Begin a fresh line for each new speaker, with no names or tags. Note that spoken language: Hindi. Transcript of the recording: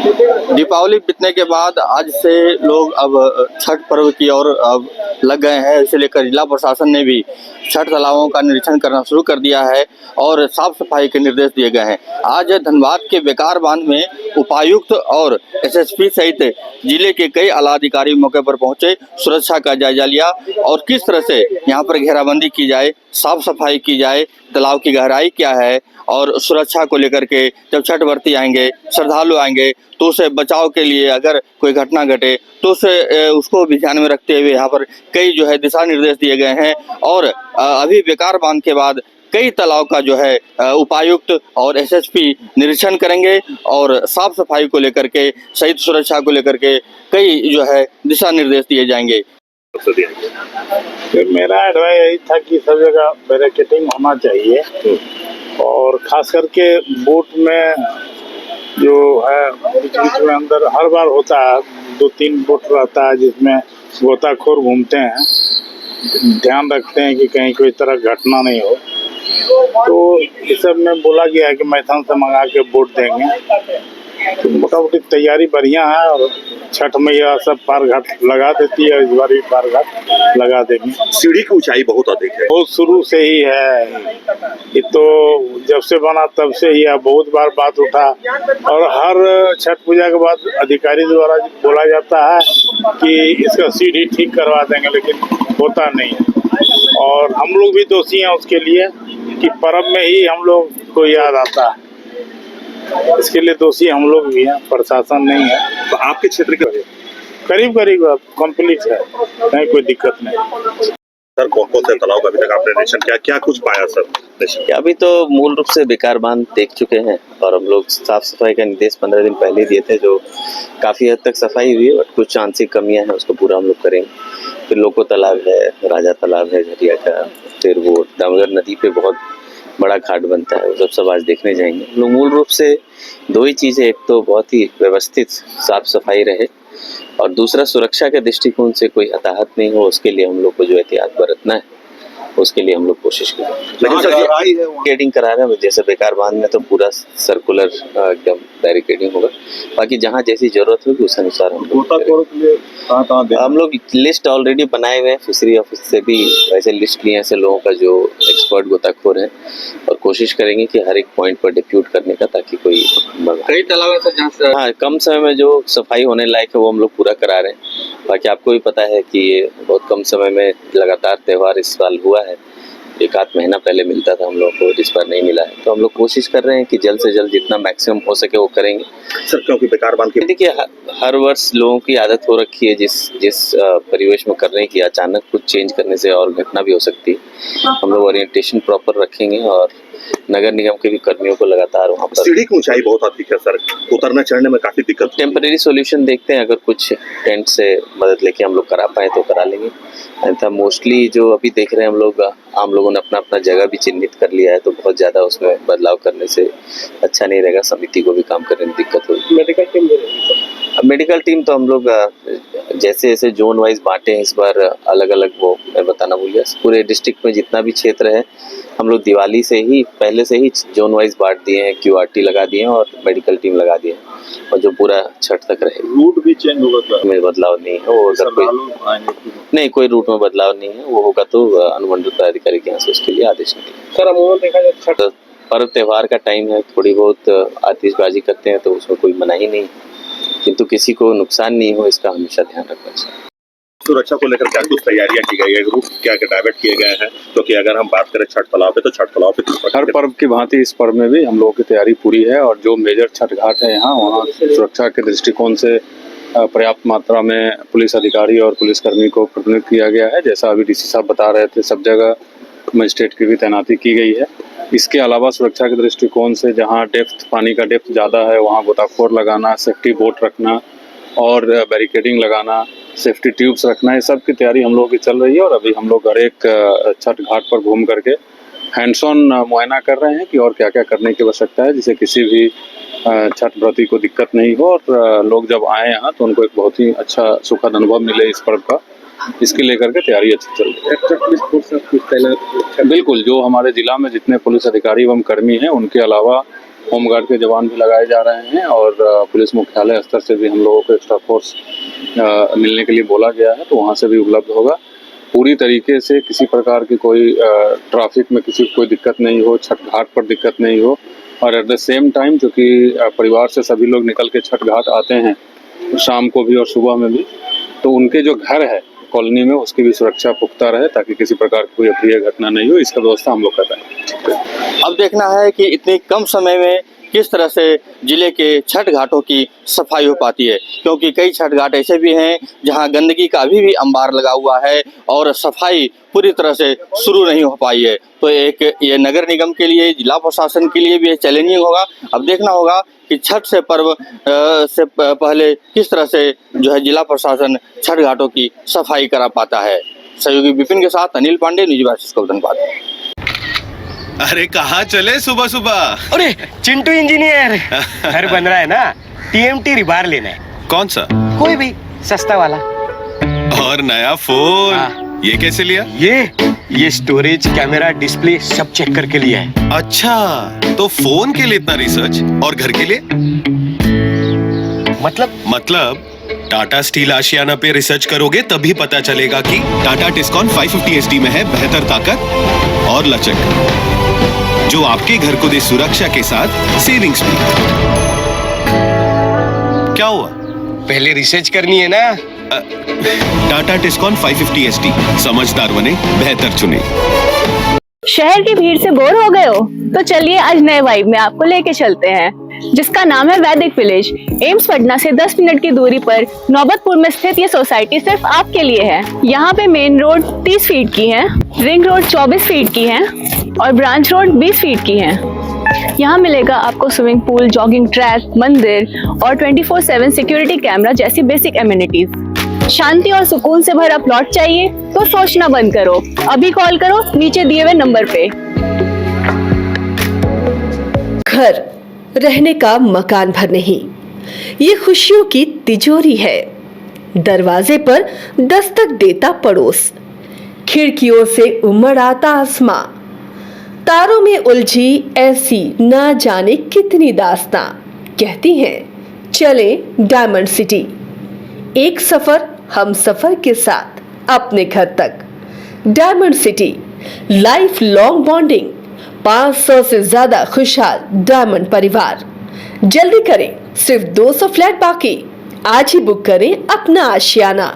दीपावली बीतने के बाद आज से लोग अब छठ पर्व की ओर अब लग गए हैं। इसे लेकर जिला प्रशासन ने भी छठ तालाबों का निरीक्षण करना शुरू कर दिया है और साफ सफाई के निर्देश दिए गए हैं। आज धनबाद के बेकार बांध में उपायुक्त और एसएसपी सहित जिले के कई आला अधिकारी मौके पर पहुंचे, सुरक्षा का जायजा लिया और किस तरह से यहाँ पर घेराबंदी की जाए, साफ सफाई की जाए, तालाब की गहराई क्या है और सुरक्षा को लेकर के जब छठ व्रती आएंगे, श्रद्धालु आएंगे तो उसे बचाव के लिए अगर कोई घटना घटे तो उसे उसको भी ध्यान में रखते हुए यहाँ पर कई जो है दिशा निर्देश दिए गए हैं। और अभी बेकार बांध के बाद कई तालाब का जो है उपायुक्त और एसएसपी निरीक्षण करेंगे और साफ सफाई को लेकर के सहित सुरक्षा को लेकर के कई जो है दिशा निर्देश दिए जाएंगे।
मेरा एडवाइस यही था कि सब जगह बैरिकेडिंग होना चाहिए और खास करके बोट में जो है बीच बीच में अंदर हर बार होता है, 2-3 बोट रहता है जिसमें गोताखोर घूमते हैं, ध्यान रखते हैं कि कहीं कोई तरह घटना नहीं हो। तो इस सब में बोला गया है कि मैथन से मंगा के बोट देंगे। तो मोटा मोटी तैयारी बढ़िया है और छठ मैया सब पार घाट लगा देती है, इस बार भी पार घाट लगा देंगे।
सीढ़ी की ऊंचाई बहुत अधिक है,
बहुत शुरू से ही है, ये तो जब से बना तब से ही है। बहुत बार बात उठा और हर छठ पूजा के बाद अधिकारी द्वारा बोला जाता है कि इसका सीढ़ी ठीक करवा देंगे, लेकिन होता नहीं है। और हम लोग भी दोषी हैं उसके लिए कि पर्व में ही हम लोग को याद आता है, इसके लिए दोषी हम लोग भी हैं, प्रशासन नहीं है।
तो आपके क्षेत्र के
करीब करीब कंप्लीट है, नहीं कोई दिक्कत नहीं।
सर कौन कौन से तालाब का अभी तक आपने निरीक्षण किया, क्या कुछ पाया सर?
अभी तो मूल रूप से बेकार बांध देख चुके हैं और हम लोग साफ सफाई का निर्देश 15 दिन पहले दिए थे, जो काफ़ी हद तक सफाई हुई है और कुछ आंशिक कमियां हैं, उसको पूरा हम लोग करेंगे। फिर लोको तालाब है, राजा तालाब है झरिया का, फिर वो दामोदर नदी पे बहुत बड़ा घाट बनता है, वो सब आज देखने जाएंगे। लोग मूल रूप से 2 ही चीज़ें, एक तो बहुत ही व्यवस्थित साफ सफाई रहे और दूसरा सुरक्षा के दृष्टिकोण से कोई हताहत नहीं हो, उसके लिए हम लोग को जो एहतियात बरतना है उसके लिए हम लोग कोशिश करें। लेकिन बैरिकेडिंग करा रहे हैं, जैसे बेकार बांध में तो पूरा सर्कुलर एकदम बैरिकेडिंग होगा, बाकी जहाँ जैसी जरूरत होगी उस अनुसार हम लोग लिस्ट ऑलरेडी बनाए हुए हैं। फिशरी ऑफिस से भी वैसे लिस्ट लिए ऐसे लोगों का जो एक्सपर्ट गोताखोर है और कोशिश करेंगे कि हर एक पॉइंट पर डिप्यूट करने का, ताकि कोई
कई तालाब है
हाँ कम समय में जो सफाई होने लायक है वो हम लोग पूरा करा रहे हैं। बाकी आपको भी पता है कि ये बहुत कम समय में लगातार त्यौहार इस साल हुआ है, 1-8 महीना पहले मिलता था हम लोग को, इस बार नहीं मिला है, तो हम लोग कोशिश कर रहे हैं कि जल्द से जल्द जितना मैक्सिमम हो सके वो करेंगे।
सर क्योंकि बेकार बांध के
देखिए हर वर्ष लोगों की आदत हो रखी है जिस परिवेश में कर रहे हैं कि अचानक कुछ चेंज करने से और घटना भी हो सकती है। हम लोग ओरिएंटेशन प्रॉपर रखेंगे और नगर निगम के भी कर्मियों को लगातार वहाँ पर।
सीढ़ी की ऊंचाई बहुत अधिक है सर, उतरने चढ़ने में काफी दिक्कत।
टेम्परेरी सॉल्यूशन देखते हैं, अगर कुछ टेंट से मदद लेके हम लोग करा पाए तो करा लेंगे। ऐसा मोस्टली जो अभी देख रहे हैं हम लोग, आम लोगों ने अपना अपना जगह भी चिन्हित कर लिया है, तो बहुत ज़्यादा उसमें बदलाव करने से अच्छा नहीं रहेगा, समिति को भी काम करने में दिक्कत होगी। मेडिकल टीम तो हम लोग जैसे जैसे जोन वाइज बांटे हैं, इस बार अलग अलग, वो मैं बताना भूल गया, पूरे डिस्ट्रिक्ट में जितना भी क्षेत्र है हम लोग दिवाली से ही पहले से ही जोन वाइज बांट दिए हैं, QRT लगा दिए हैं और मेडिकल टीम लगा दिए हैं, और जो पूरा छठ तक रहेगी।
रूट भी चेंज होगा,
में बदलाव नहीं है, वो अगर कोई नहीं कोई रूट में बदलाव नहीं है, वो होगा तो अनुमंडल पदाधिकारी के यहाँ से उसके लिए आदेश निकले।
सर अमूमन देखा जाए छठ
पर्व त्यौहार का टाइम है, थोड़ी बहुत आतिशबाजी करते हैं तो उसमें कोई मनाही नहीं, किंतु किसी को नुकसान नहीं हो इसका हमेशा ध्यान रखना चाहिए।
सुरक्षा को लेकर क्या कुछ तैयारियां की गई है, रूट क्या डाइवर्ट किए गए हैं? क्योंकि अगर हम बात करें छठ तालाब पे, तो छठ तालाब पे
हर पर्व की भांति इस पर्व में भी हम लोगों की तैयारी पूरी है और जो मेजर छठ घाट है यहाँ, वहाँ सुरक्षा के दृष्टिकोण से पर्याप्त मात्रा में पुलिस अधिकारी और पुलिसकर्मी को प्रतिनिधित किया गया है। जैसा अभी DC साहब बता रहे थे, सब जगह मजिस्ट्रेट की भी तैनाती की गई है। इसके अलावा सुरक्षा के दृष्टिकोण से जहाँ पानी का डेप्थ ज़्यादा है वहाँ गोताखोर लगाना, सेफ्टी बोट रखना और बैरिकेडिंग लगाना, सेफ्टी ट्यूब्स रखना, ये सब की तैयारी हम लोगों की चल रही है। और अभी हम लोग हर एक छठ घाट पर घूम करके हैंड्स ऑन मुआयना कर रहे हैं कि और क्या क्या करने की आवश्यकता है, जिससे किसी भी छठ व्रती को दिक्कत नहीं हो और लोग जब आए यहाँ तो उनको एक बहुत ही अच्छा सुखद अनुभव मिले इस पर्व का। इसके लेकर के तैयारी अच्छी चल रही है। बिल्कुल, जो हमारे जिला में जितने पुलिस अधिकारी एवं कर्मी हैं उनके अलावा होमगार्ड के जवान भी लगाए जा रहे हैं और पुलिस मुख्यालय स्तर से भी हम लोगों को एक्स्ट्रा फोर्स मिलने के लिए बोला गया है, तो वहाँ से भी उपलब्ध होगा। पूरी तरीके से किसी प्रकार की कोई ट्रैफिक में किसी को कोई दिक्कत नहीं हो, छठ घाट पर दिक्कत नहीं हो, और एट द सेम टाइम जो कि परिवार से सभी लोग निकल के छठ घाट आते हैं शाम को भी और सुबह में भी, तो उनके जो घर है कॉलोनी में उसकी भी सुरक्षा पुख्ता रहे ताकि किसी प्रकार की कोई अप्रिय घटना नहीं हो, इसका व्यवस्था हम लोग कर रहे हैं।
अब देखना है कि इतने कम समय में किस तरह से जिले के छठ घाटों की सफाई हो पाती है, क्योंकि कई छठ घाट ऐसे भी हैं जहां गंदगी का अभी भी अंबार लगा हुआ है और सफाई पूरी तरह से शुरू नहीं हो पाई है। तो एक ये नगर निगम के लिए, जिला प्रशासन के लिए भी चैलेंजिंग होगा। अब देखना होगा कि छठ से पर्व से पहले किस तरह से जो है जिला प्रशासन छठ घाटों की सफाई करा पाता है। सहयोगी विपिन के साथ अनिल पांडे, न्यूज़ 22 को धन्यवाद।
अरे कहाँ चले सुबह सुबह?
अरे चिंटू इंजीनियर, घर बन रहा है ना, टीएमटी रिबार लेना है।
कौन सा?
कोई भी सस्ता वाला।
और नया फोन?
हाँ।
ये कैसे लिया?
ये स्टोरेज, कैमरा, डिस्प्ले सब चेक करके लिया है।
अच्छा, तो फोन के लिए इतना रिसर्च और घर के लिए? मतलब टाटा स्टील आशियाना पे रिसर्च करोगे तभी पता चलेगा कि टाटा टिस्कॉन 550 SD में है बेहतर ताकत और लचक, जो आपके घर को दे सुरक्षा के साथ सेविंग्स भी। क्या हुआ?
पहले रिसर्च करनी है ना।
टाटा टिस्कॉन 550 SD, समझदार बने, बेहतर चुने।
शहर की भीड़ से बोर हो गए हो? तो चलिए आज नए वाइब में आपको लेके चलते हैं, जिसका नाम है वैदिक विलेज। एम्स पटना से 10 मिनट की दूरी पर नौबतपुर में स्थित ये सोसाइटी सिर्फ आपके लिए है। यहाँ पे मेन रोड 30 फीट की है, रिंग रोड 24 फीट की है और ब्रांच रोड 20 फीट की है। यहाँ मिलेगा आपको स्विमिंग पूल, जॉगिंग ट्रैक, मंदिर और 24/7 सिक्योरिटी कैमरा जैसी बेसिक एमिनिटीज। शांति और सुकून से भरा प्लॉट चाहिए तो सोचना बंद करो, अभी कॉल करो नीचे दिए हुए नंबर पे।
घर रहने का मकान भर नहीं, ये खुशियों की तिजोरी है। दरवाजे पर दस्तक देता पड़ोस, खिड़कियों से उमड़ आता आसमां, तारों में उलझी ऐसी ना जाने कितनी दास्तां। कहती हैं चले डायमंड सिटी, एक सफर हम सफर के साथ अपने घर तक। Diamond city, life long bonding, 500 से ज्यादा खुशहाल डायमंड परिवार। जल्दी करें, सिर्फ 200 फ्लैट बाकी। आज ही बुक करें अपना आशियाना।